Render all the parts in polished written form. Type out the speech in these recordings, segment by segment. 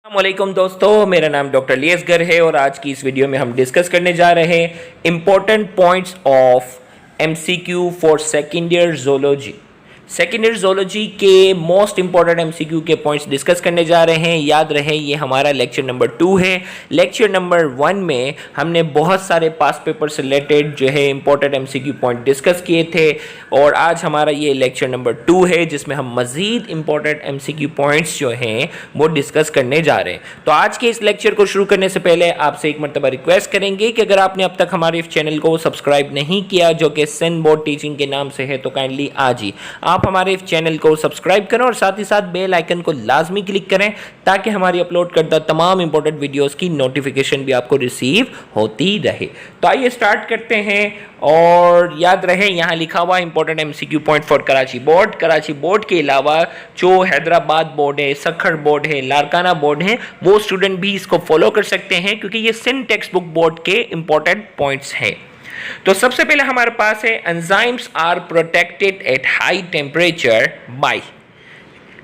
अस्सलामुअलैकुम दोस्तों, मेरा नाम डॉक्टर लियसगर है और आज की इस वीडियो में हम डिस्कस करने जा रहे हैं important points of MCQ for second year zoology. Second year zoology के मोस्ट इंपॉर्टेंट एमसीक्यू के पॉइंट्स डिस्कस करने जा रहे हैं। याद रहे ये हमारा लेक्चर नंबर 2 है। लेक्चर नंबर 1 में हमने बहुत सारे पास पेपर से रिलेटेड जो है इंपॉर्टेंट एमसीक्यू पॉइंट डिस्कस किए थे और आज हमारा ये लेक्चर नंबर 2 है जिसमें हम मज़ीद इंपॉर्टेंट एमसीक्यू पॉइंट्स जो हैं वो डिस्कस करने जा रहे हैं। तो आज के इस लेक्चर को शुरू करने से पहले आपसे एक मरतबा रिक्वेस्ट करेंगे कि अगर आपने अब तक हमारे इस चैनल को सब्सक्राइब नहीं किया जो कि सिंध बोर्ड टीचिंग के नाम से है तो काइंडली आज ही आप हमारे इस चैनल को सब्सक्राइब करें और साथ ही साथ बेल आइकन को लाजमी क्लिक करें ताकि हमारी अपलोड करदा तमाम इंपॉर्टेंट वीडियोस की नोटिफिकेशन भी आपको रिसीव होती रहे। तो आइए स्टार्ट करते हैं और याद रहे यहाँ लिखा हुआ important MCQ point for Karachi board. Karachi board के अलावा जो हैदराबाद बोर्ड है, सखर बोर्ड है, लारकाना बोर्ड है, वो स्टूडेंट भी इसको फॉलो कर सकते हैं क्योंकि ये सिंध टेक्स्ट बुक बोर्ड के इंपॉर्टेंट पॉइंट्स हैं। तो सबसे पहले हमारे पास है enzymes are protected at high temperature by.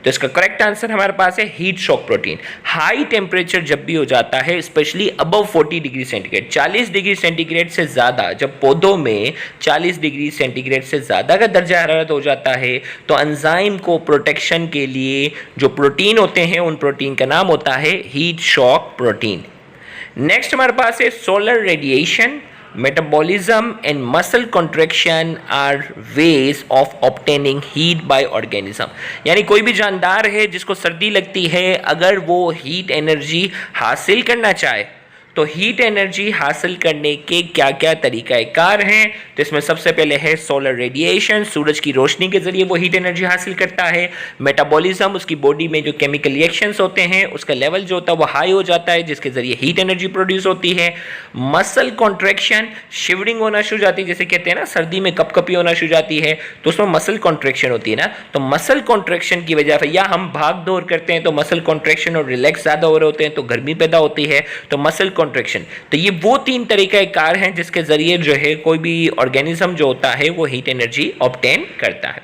तो इसका करेक्ट आंसर हमारे पास है heat shock protein. High temperature जब भी हो जाता है specially above 40 degree centigrade, 40 degree centigrade से ज़्यादा, जब पौधों में 40 डिग्री सेंटीग्रेड से ज़्यादा का दर्जा हरारत हो जाता है तो एंजाइम को प्रोटेक्शन के लिए जो प्रोटीन होते हैं उन प्रोटीन का नाम होता है हीट शॉक प्रोटीन। नेक्स्ट हमारे पास है solar radiation, metabolism and muscle contraction are ways of obtaining heat by organism। यानी कोई भी जानदार है जिसको सर्दी लगती है, अगर वो हीट एनर्जी हासिल करना चाहे तो हीट एनर्जी हासिल करने के क्या क्या तरीक़ाकार हैं। तो इसमें सबसे पहले है सोलर रेडिएशन, सूरज की रोशनी के ज़रिए वो हीट एनर्जी हासिल करता है। मेटाबॉलिज्म, उसकी बॉडी में जो केमिकल रिएक्शंस होते हैं उसका लेवल जो होता है वो हाई हो जाता है जिसके ज़रिए हीट एनर्जी प्रोड्यूस होती है। मसल कॉन्ट्रैक्शन, शिवरिंग होना शुरू जाती है, जैसे कहते हैं ना सर्दी में कपकपी होना शुरू जाती है तो उसमें मसल कॉन्ट्रैक्शन होती है ना, तो मसल कॉन्ट्रैक्शन की वजह से या हम भाग दौड़ करते हैं तो मसल कॉन्ट्रैक्शन और रिलैक्स ज़्यादा हो रहे होते हैं तो गर्मी पैदा होती है, तो मसल कॉन्ट्रैक्शन। तो ये वो 3 तरीक़ाकार हैं जिसके जरिए जो है कोई भी ऑर्गेनिज्म जो होता है वो हीट एनर्जी ऑब्टेन करता है।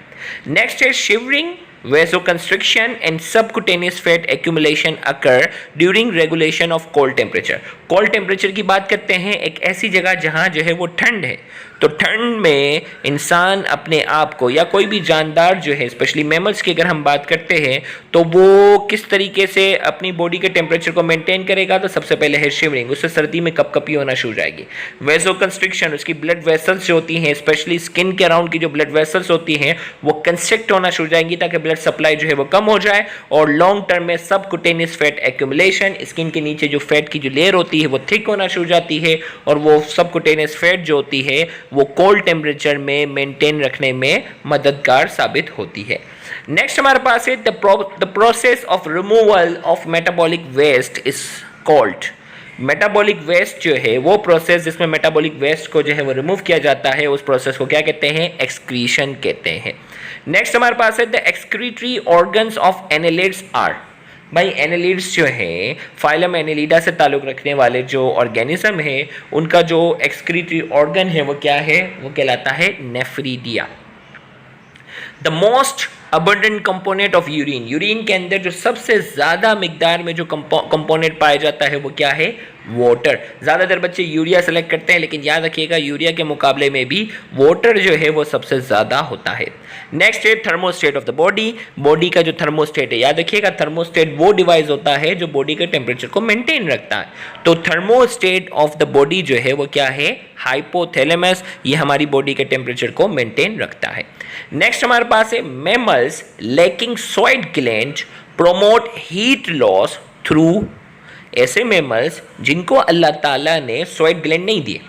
नेक्स्ट है shivering, vasoconstriction and subcutaneous fat accumulation occur during regulation of cold temperature। Cold temperature की बात करते हैं, एक ऐसी जगह जहां जो है वो ठंड है, तो ठंड में इंसान अपने आप को या कोई भी जानदार जो है स्पेशली मैमल्स की अगर हम बात करते हैं तो वो किस तरीके से अपनी बॉडी के टेम्परेचर को मेंटेन करेगा। तो सबसे पहले है शिवरिंग, उससे सर्दी में कपकपी होना शुरू हो जाएगी। वेसोकंस्ट्रिक्शन, उसकी ब्लड वेसल्स जो होती हैं स्पेशली स्किन के अराउंड की जो ब्लड वेसल्स होती हैं वो कंस्ट्रिक्ट होना शुरू हो जाएंगी ताकि ब्लड सप्लाई जो है वो कम हो जाए। और लॉन्ग टर्म में सबक्यूटेनियस फैट एक्यूमुलेशन, स्किन के नीचे जो फैट की जो लेयर होती है वो थिक होना शुरू हो जाती है और वो सबक्यूटेनियस फैट जो होती है वो कोल्ड टेम्परेचर में मेंटेन रखने में मददगार साबित होती है। नेक्स्ट हमारे पास है the process of removal of metabolic waste is called. Metabolic waste जो है वो प्रोसेस जिसमें मेटाबॉलिक वेस्ट को जो है वो रिमूव किया जाता है उस प्रोसेस को क्या कहते हैं, एक्सक्रीशन कहते हैं। नेक्स्ट हमारे पास है the excretory organs of annelids are. भाई एनेलिड्स जो है फाइलम एनेलिडा से ताल्लुक़ रखने वाले जो ऑर्गेनिज्म है उनका जो एक्सक्रीटरी ऑर्गन है वो क्या है, वो कहलाता है nephridia. The most abundant component of urine, urine के अंदर जो सबसे ज़्यादा मिकदार में जो कंपोनेंट पाया जाता है वो क्या है, वाटर। ज़्यादातर बच्चे यूरिया सेलेक्ट करते हैं लेकिन याद रखिएगा यूरिया के मुकाबले में भी वाटर जो है वो सबसे ज़्यादा होता है। नेक्स्ट है thermostat of the body, body का जो थर्मोस्टेट है, याद रखिएगा थर्मोस्टेट वो डिवाइस होता है जो बॉडी के टेम्परेचर को मेंटेन रखता है। तो थर्मोस्टेट ऑफ द बॉडी जो है वो क्या है, हाइपोथैलेमस, ये हमारी बॉडी के टेम्परेचर को मेंटेन रखता है। नेक्स्ट हमारे पास है mammals lacking sweat gland promote heat loss through. ऐसे मैमल्स जिनको अल्लाह ताला ने स्वेट ग्लैंड नहीं दिए,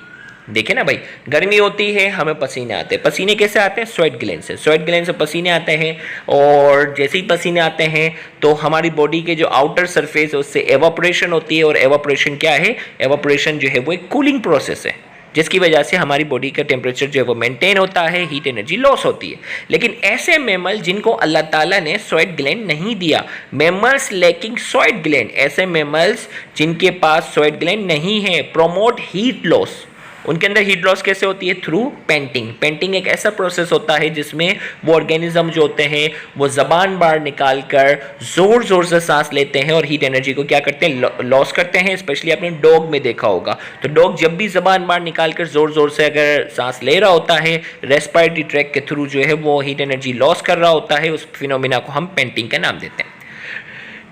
देखे ना भाई गर्मी होती है हमें पसीने आते हैं, पसीने कैसे आते हैं, स्वेट ग्लैंड से, स्वेट ग्लैंड से पसीने आते हैं और जैसे ही पसीने आते हैं तो हमारी बॉडी के जो आउटर सरफेस है उससे एवापोरेशन होती है और एवापोरेशन क्या है, एवापोरेशन जो है वो एक कूलिंग प्रोसेस है जिसकी वजह से हमारी बॉडी का टेम्परेचर जो है वो मेंटेन होता है, हीट एनर्जी लॉस होती है। लेकिन ऐसे मैमल जिनको अल्लाह ताला ने स्वेट ग्लैंड नहीं दिया, मैमल्स लैकिंग स्वेट ग्लैंड, ऐसे मैमल्स जिनके पास स्वेट ग्लैंड नहीं है, प्रोमोट हीट लॉस, उनके अंदर हीट लॉस कैसे होती है? Through painting. पेंटिंग एक ऐसा प्रोसेस होता है जिसमें वो ऑर्गेनिज्म जो होते हैं वो जबान बाहर निकाल कर जोर जोर से सांस लेते हैं और हीट एनर्जी को क्या करते हैं? लॉस करते हैं। स्पेशली आपने डॉग में देखा होगा, तो डॉग जब भी जबान बाहर निकाल कर जोर जोर से अगर सांस ले रहा होता है, रेस्पिरेटरी ट्रैक के थ्रू जो है वो हीट एनर्जी लॉस कर रहा होता है। उस फिनोमिना को हम पेंटिंग का नाम देते हैं।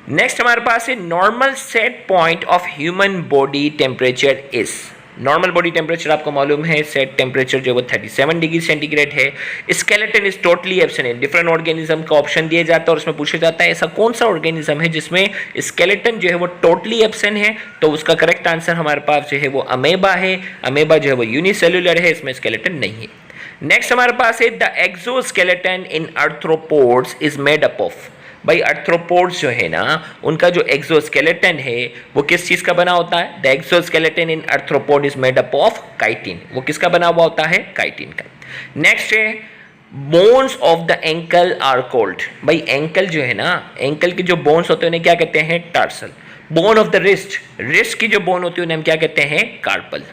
नेक्स्ट हमारे पास है normal set point of human body temperature is. Normal body temperature आपको मालूम है, सेट टेम्परेचर जो वो 37 डिग्री सेंटीग्रेड है। Skeleton is totally absent. Different organism का ऑप्शन दिया जाता है और उसमें पूछा जाता है ऐसा कौन सा ऑर्गेनिज्म है जिसमें स्केलेटन जो है वो टोटली एब्सेंट है, तो उसका करेक्ट आंसर हमारे पास जो है वो अमेबा है। अमेबा जो है वो यूनिसेल्युलर है, इसमें स्केलेटन नहीं है। नेक्स्ट हमारे पास है the exoskeleton in arthropods is made up of. भाई आर्थ्रोपोड्स जो है ना, उनका जो एक्सोस्केलेटन है वो किस चीज का बना होता है? The exoskeleton in arthropod is made up of chitin. वो किसका बना हुआ होता है? काइटिन का। नेक्स्ट है bones of the ankle are called. भाई एंकल जो है ना, एंकल के जो बोन्स होते हैं उन्हें क्या कहते हैं? Tarsal. Bone of the wrist, wrist की जो बोन होती है उन्हें हम क्या कहते हैं? कार्पल।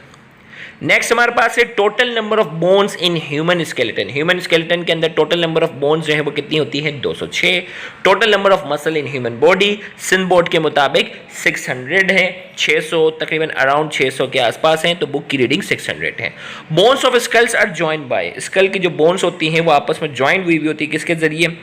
नेक्स्ट हमारे पास है total number of bones in human skeleton. Human skeleton के अंदर टोटल नंबर ऑफ बोन्स जो है वो कितनी होती है? 206। Total number of muscle in human body सिनबोर्ड के मुताबिक 600 है। 600 तकरीबन अराउंड 600 के आसपास हैं, तो बुक की रीडिंग 600 है। Bones of skulls are joined by. Skull की जो बोन्स होती हैं वो आपस में जॉइंट हुई होती है, किसके जरिए?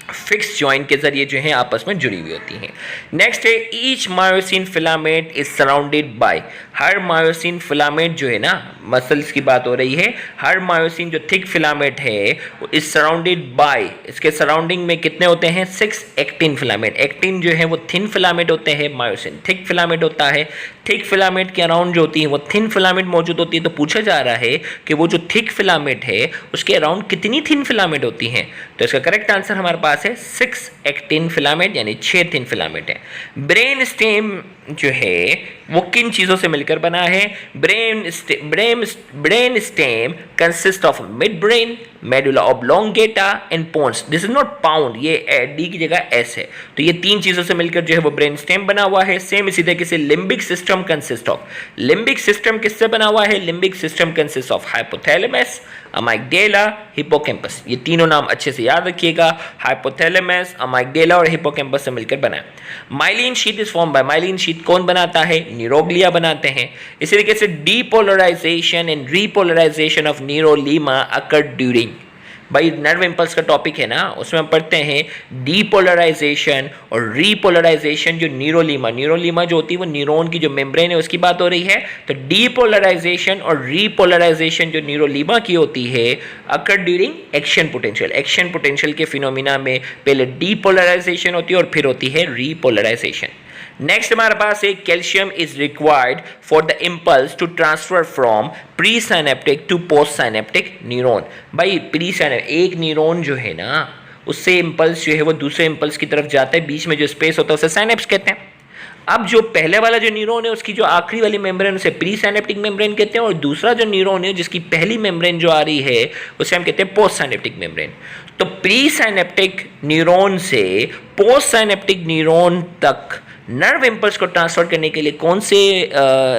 फिक्स जॉइंट के जरिए जो है आपस में जुड़ी हुई होती हैं। नेक्स्ट है each myosin filament is surrounded by. Her myosin filament जो है ना, मसल्स की बात हो रही है, हर मायोसिन जो थिक फिलामेंट है वो इज सराउंडेड बाय, इसके सराउंडिंग में कितने होते हैं? 6 एक्टिन फिलामेंट। एक्टिन जो है वो थिन फिलामेंट होते हैं, मायोसिन थिक फिलामेंट होता है। थिक फिलामेंट के अराउंड जो होती है वो थिन फिलामेंट मौजूद होती है। तो पूछा जा रहा है कि वो जो थिक फिलामेंट है उसके अराउंड कितनी थिन फिलामेंट होती हैं? तो इसका करेक्ट आंसर हमारे पास है 6 एक्टिन फिलामेंट, यानी 6 थिन फिलामेंट है। ब्रेन स्टेम जो है वो किन चीजों से मिलकर बना है? Brain stem consist of mid brain, medulla oblongata and pons. This is not pound, ये डी की जगह एस है। तो ये 3 चीजों से मिलकर जो है वो ब्रेन स्टेम बना हुआ है। सेम इसी तरीके से limbic system consist of. Limbic system किससे बना हुआ है? Limbic system consist of hypothalamus, amygdala, hippocampus. ये तीनों नाम अच्छे से याद रखिएगा। हाइपोथैलेमस, अमाइगडेला और हिपोकैम्पस से मिलकर बना। Myelin sheath is form by. Myelin sheath कौन बनाता है? न्यूरोग्लिया बनाते हैं। इसी तरीके से depolarization and repolarization of neurolemma occur during. भाई नर्व इम्पल्स का टॉपिक है ना, उसमें हम पढ़ते हैं डीपोलराइजेशन और रीपोलराइजेशन। जो न्यूरोलीमा जो होती है वो न्यूरॉन की जो मेम्ब्रेन है उसकी बात हो रही है। तो डीपोलराइजेशन और रीपोलराइजेशन जो न्यूरोलीमा की होती है अकर during action potential. Action potential के फिनोमिना में पहले डीपोलराइजेशन होती है और फिर होती है रीपोलराइजेशन। नेक्स्ट हमारे पास है calcium is required for the impulse to transfer from pre synaptic to post synaptic neuron. भाई प्री साइनेप्टिक एक न्यूरॉन जो है ना, उससे इम्पल्स जो है वो दूसरे इम्पल्स की तरफ जाता है, बीच में जो स्पेस होता है उसे साइनेप्स कहते हैं। अब जो पहले वाला जो न्यूरॉन है उसकी जो आखिरी वाली मेम्ब्रेन उसे प्री साइनेप्टिक मेम्ब्रेन कहते हैं, और दूसरा जो न्यूरॉन है जिसकी पहली मेम्ब्रेन जो आ रही है उसे हम कहते हैं पोस्ट साइनेप्टिक मेम्ब्रेन। तो प्री साइनेप्टिक न्यूरॉन से पोस्ट साइनेप्टिक न्यूरॉन तक नर्व इम्पल्स को ट्रांसफर करने के लिए कौन से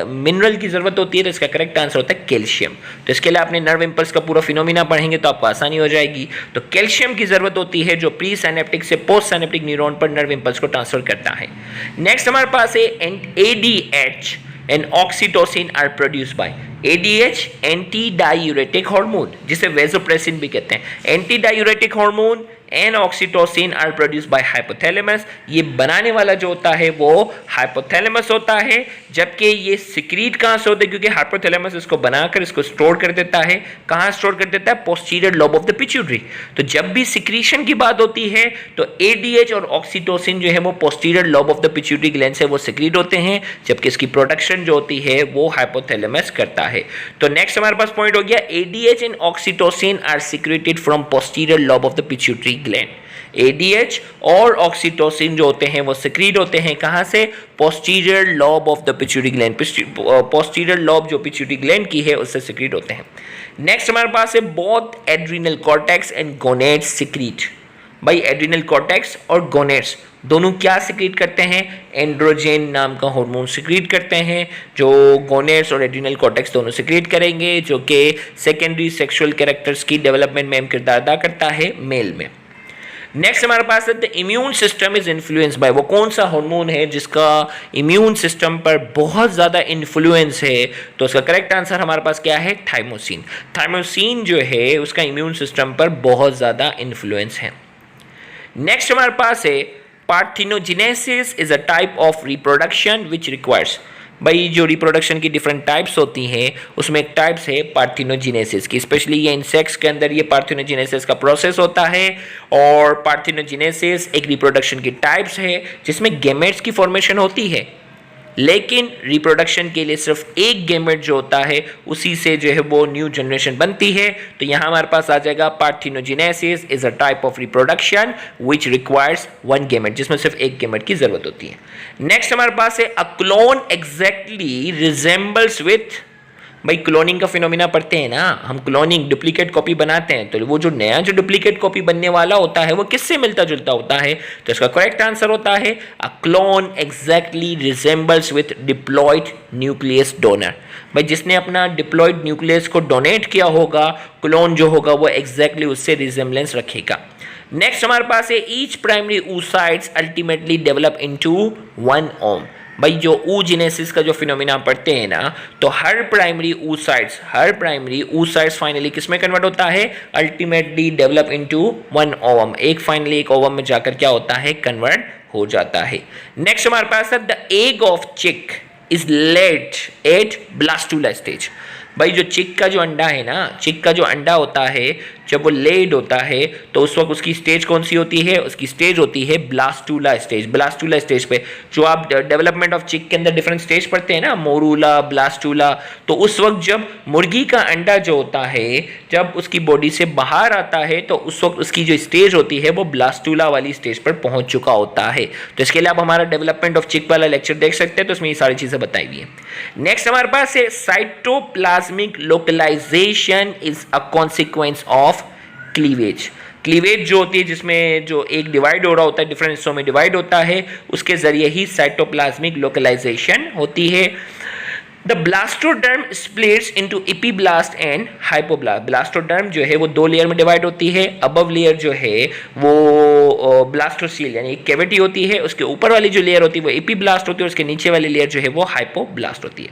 मिनरल की जरूरत होती है? तो इसका करेक्ट आंसर होता है कैल्शियम। तो इसके लिए आपने नर्व इम्पल्स का पूरा फिनोमिना पढ़ेंगे तो आपको आसानी हो जाएगी। तो कैल्शियम की जरूरत होती है जो प्री साइनेप्टिक से पोस्ट साइनेप्टिक न्यूरॉन पर नर्व इम्पल्स को ट्रांसफर करता है। नेक्स्ट हमारे पास है ADH and oxytocin are produce by. ADH anti diuretic hormone, जिसे वेसोप्रेसिन भी कहते हैं। Anti diuretic hormone and oxytocin are produce by hypothalamus. ये बनाने वाला जो होता है वो हाइपोथैलेमस होता है, जबकि ये सिक्रीट कहाँ से होता है? क्योंकि हाइपोथैलेमस इसको बनाकर इसको स्टोर कर देता है। कहाँ स्टोर कर देता है? Posterior lobe of the pituitary. तो जब भी सिक्रीशन की बात होती है तो ADH और ऑक्सीटोसिन जो है वो posterior lobe of the pituitary gland से वो सिक्रीट होते हैं, जबकि इसकी प्रोडक्शन जो होती है वो हाइपोथैलेमस करता है। तो नेक्स्ट हमारे पास पॉइंट हो गया ADH and oxytocin are secreted from posterior lobe of the pituitary gland. ADH और ऑक्सीटोसिन जो होते हैं वो सिक्रीट होते हैं कहां से? Posterior lobe of the pituitary gland. Posterior lobe जो पिट्यूटरी ग्लैंड की है उससे सिक्रीट होते हैं। नेक्स्ट हमारे पास है both adrenal cortex and gonads secrete. भाई एड्रिनल कॉर्टेक्स और गोनेट्स दोनों क्या सिक्रीट करते हैं, एंड्रोजन नाम का हार्मोन सिक्रीट करते हैं, जो गोनेट्स और एड्रिनल कॉर्टेक्स दोनों सिक्रीट करेंगे, जो कि सेकेंडरी सेक्सुअल कैरेक्टर्स की डेवलपमेंट में अहम किरदार अदा करता है मेल में। नेक्स्ट हमारे पास है the immune system is influence by, वो कौन सा हार्मोन है जिसका इम्यून सिस्टम पर बहुत ज़्यादा इन्फ्लुएंस है, तो उसका करेक्ट आंसर हमारे पास क्या है, थाइमोसिन। थाइमोसिन जो है उसका इम्यून सिस्टम पर बहुत ज़्यादा इन्फ्लुएंस है। नेक्स्ट हमारे पास है parthenogenesis is a type of reproduction which requires, भाई जो रिप्रोडक्शन की डिफरेंट टाइप्स होती हैं उसमें एक टाइप्स है पार्थिनोजेनेसिस की, स्पेशली ये इंसेक्ट्स के अंदर ये पार्थिनोजेनेसिस का प्रोसेस होता है। और पार्थिनोजेनेसिस एक रिप्रोडक्शन की टाइप्स है जिसमें गैमेट्स की फॉर्मेशन होती है, लेकिन रिप्रोडक्शन के लिए सिर्फ एक गैमेट जो होता है उसी से जो है वो न्यू जनरेशन बनती है। तो यहाँ हमारे पास आ जाएगा parthenogenesis is a type of reproduction which requires one gamete, जिसमें सिर्फ एक गैमेट की जरूरत होती है। नेक्स्ट हमारे पास है a clone exactly resembles with, भाई क्लोनिंग का फिनोमिना पढ़ते हैं ना हम, क्लोनिंग डुप्लीकेट कॉपी बनाते हैं, तो वो जो नया जो डुप्लीकेट कॉपी बनने वाला होता है वो किससे मिलता जुलता होता है, तो इसका करेक्ट आंसर होता है a clone exactly resembles with diploid nucleus donor, भाई जिसने अपना डिप्लॉयड न्यूक्लियस को डोनेट किया होगा, क्लोन जो होगा वो एग्जैक्टली उससे रिजेंबलेंस रखेगा। नेक्स्ट हमारे पास है each primary oocytes ultimately develop into one ohm, भाई जो oogenesis का जो फिनोमिना पढ़ते हैं ना, तो हर प्राइमरी oocytes फाइनली किस में कन्वर्ट होता है, ultimately develop into one ovum, एक फाइनली एक ओवम में जाकर क्या होता है, कन्वर्ट हो जाता है। नेक्स्ट हमारे पास है the egg of chick is laid at blastula stage, भाई जो चिक का जो अंडा है ना, चिक का जो अंडा होता है जब वो लेड होता है तो उस वक्त उसकी स्टेज कौन सी होती है, उसकी स्टेज होती है ब्लास्टूला स्टेज। ब्लास्टूला स्टेज पे जो आप डेवलपमेंट ऑफ चिक के अंदर डिफरेंट स्टेज पढ़ते हैं ना, मोरूला, ब्लास्टूला, तो उस वक्त जब मुर्गी का अंडा जो होता है जब उसकी बॉडी से बाहर आता है तो उस वक्त उसकी जो स्टेज होती है वो ब्लास्टूला वाली स्टेज पर पहुंच चुका होता है। तो इसके लिए आप हमारा डेवलपमेंट ऑफ चिक वाला लेक्चर देख सकते हैं, तो उसमें ये सारी चीजें बताई हुई है। नेक्स्ट हमारे पास है cytoplasmic localization is a consequence of cleavage. Cleavage जो होती है जिसमें जो एक डिवाइड हो रहा होता है, डिफरेंट हिस्सों में डिवाइड होता है, उसके जरिए ही साइटोप्लाज्मिक लोकलाइजेशन होती है। The blastoderm splits into epiblast and hypoblast, blastoderm जो है वो दो लेयर में डिवाइड होती है, अबव लेयर जो है वो ब्लास्टोसील यानी एक कैविटी होती है, उसके ऊपर वाली जो लेयर होती है वो एपिब्लास्ट होती है, उसके नीचे वाली लेयर जो है वो हाइपोब्लास्ट होती है।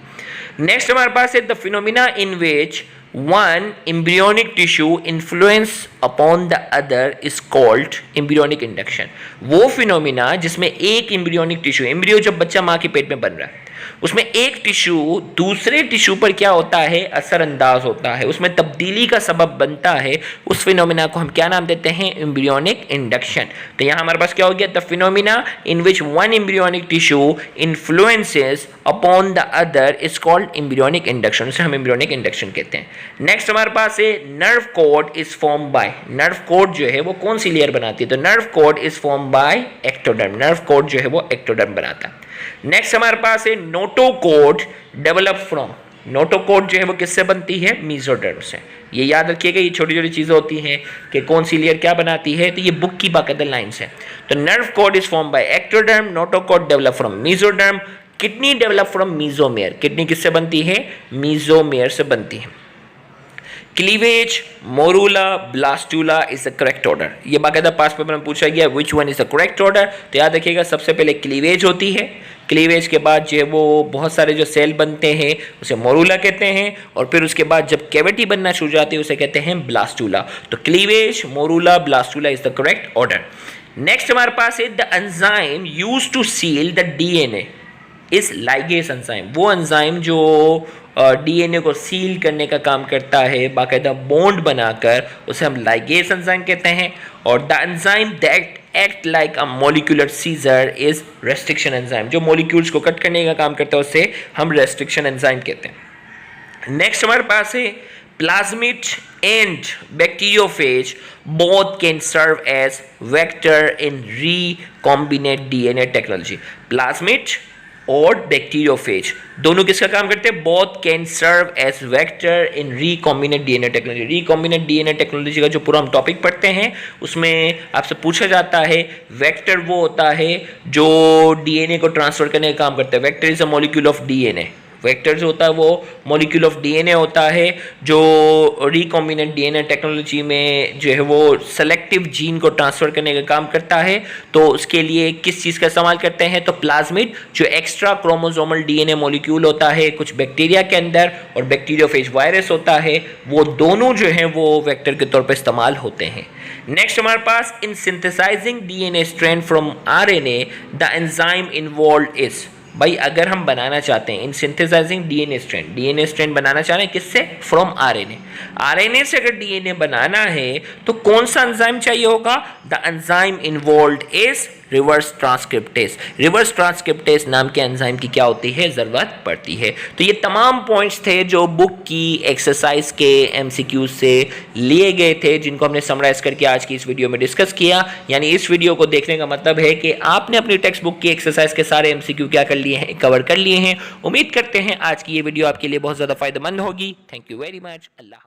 नेक्स्ट हमारे पास है the phenomena in which one embryonic tissue influence upon the other is called embryonic induction, वो फिनोमिना जिसमें एक एम्ब्रियोनिक टिश्यू, एम्ब्रियो जब बच्चा माँ के पेट में बन रहा है उसमें एक टिश्यू दूसरे टिश्यू पर क्या होता है, असरअंदाज होता है, उसमें तब्दीली का सबब बनता है, उस फिनोमिना को हम क्या नाम देते हैं, एम्ब्रियोनिक इंडक्शन। तो यहाँ हमारे पास क्या हो गया, the phenomena in which one embryonic tissue influences upon the other is called embryonic induction, उसे हम एम्ब्रियोनिक इंडक्शन कहते हैं। नेक्स्ट हमारे पास है nerve cord is form bye, nerve code जो है वो कौन सी लेयर बनाती है, तो nerve cord is form by ectoderm, nerve code जो है वो एक्टोडर्म बनाता है। नेक्स्ट हमारे पास है नोटोकोड डेवलप फ्रॉम, नोटोकोड जो है वो किससे बनती है, मीजोडर्म से। ये याद रखिएगा, ये छोटी छोटी चीजें होती हैं कि कौन सी लेयर क्या बनाती है, तो ये बुक की बाकायदा लाइंस है। तो nerve cord is form by ectoderm, notochord develop from mesoderm, kidney develop from mesomere, kidney किससे बनती है, मीजोमेयर से बनती है। Cleavage, morula, blastula is the correct order, ये बाकायदा पास पेपर में पूछा गया which one is the correct order, तो याद रखिएगा सबसे पहले क्लीवेज होती है, क्लीवेज के बाद जो है वो बहुत सारे जो सेल बनते हैं उसे मोरूला कहते हैं, और फिर उसके बाद जब कैविटी बनना शुरू हो जाती है उसे कहते हैं ब्लास्टूला। तो cleavage, morula, blastula is the correct order. Next हमारे पास है the enzyme used to seal the DNA is ligase enzyme, वो एंजाइम जो डीएनए को सील करने का काम करता है बाकायदा बॉन्ड बनाकर, उसे हम लाइगेज एंजाइम कहते हैं। और the enzyme that act like a molecular scissor is restriction enzyme, जो मॉलिक्यूल्स को कट करने का काम करता है उसे हम रेस्ट्रिक्शन एंजाइम कहते हैं। नेक्स्ट हमारे पास है plasmid and bacteriophage both can serve as vector in recombinant DNA technology, plasmid और बैक्टीरियोफेज दोनों किसका काम करते हैं? Both can serve as vector in recombinant DNA technology. Recombinant DNA technology का जो पूरा हम टॉपिक पढ़ते हैं उसमें आपसे पूछा जाता है वेक्टर वो होता है जो डीएनए को ट्रांसफर करने का काम करता है। Vector is a molecule of DNA. Vector जो होता है वो मॉलिक्यूल ऑफ डीएनए होता है जो रिकॉम्बिनेंट डीएनए टेक्नोलॉजी में जो है वो सेलेक्टिव जीन को ट्रांसफर करने का काम करता है। तो उसके लिए किस चीज़ का इस्तेमाल करते हैं? तो प्लाज्मिड जो एक्स्ट्रा क्रोमोसोमल डीएनए मॉलिक्यूल होता है कुछ बैक्टीरिया के अंदर और बैक्टीरियोफेज वायरस होता है, वो दोनों जो हैं वो वेक्टर के तौर पर इस्तेमाल होते हैं। नेक्स्ट हमारे पास in synthesizing DNA strand from RNA the enzyme involved is. भाई अगर हम बनाना चाहते हैं इन सिंथेसाइजिंग डीएनए स्ट्रैंड बनाना चाह रहे हैं किससे? From RNA. आरएनए से अगर डीएनए बनाना है तो कौन सा एंजाइम चाहिए होगा? The enzyme involved is reverse transcriptase. Reverse transcriptase नाम के एंजाइम की क्या होती है? जरूरत पड़ती है। तो ये तमाम पॉइंट्स थे जो बुक की एक्सरसाइज के एमसीक्यू से लिए गए थे जिनको हमने समराइज करके आज की इस वीडियो में डिस्कस किया। यानी इस वीडियो को देखने का मतलब है कि आपने अपनी टेक्स्ट बुक की एक्सरसाइज के सारे एमसीक्यू क्या कर लिए हैं? कवर कर लिए हैं। उम्मीद करते हैं आज की ये वीडियो आपके लिए बहुत ज़्यादा फायदेमंद होगी। Thank you very much. Allah.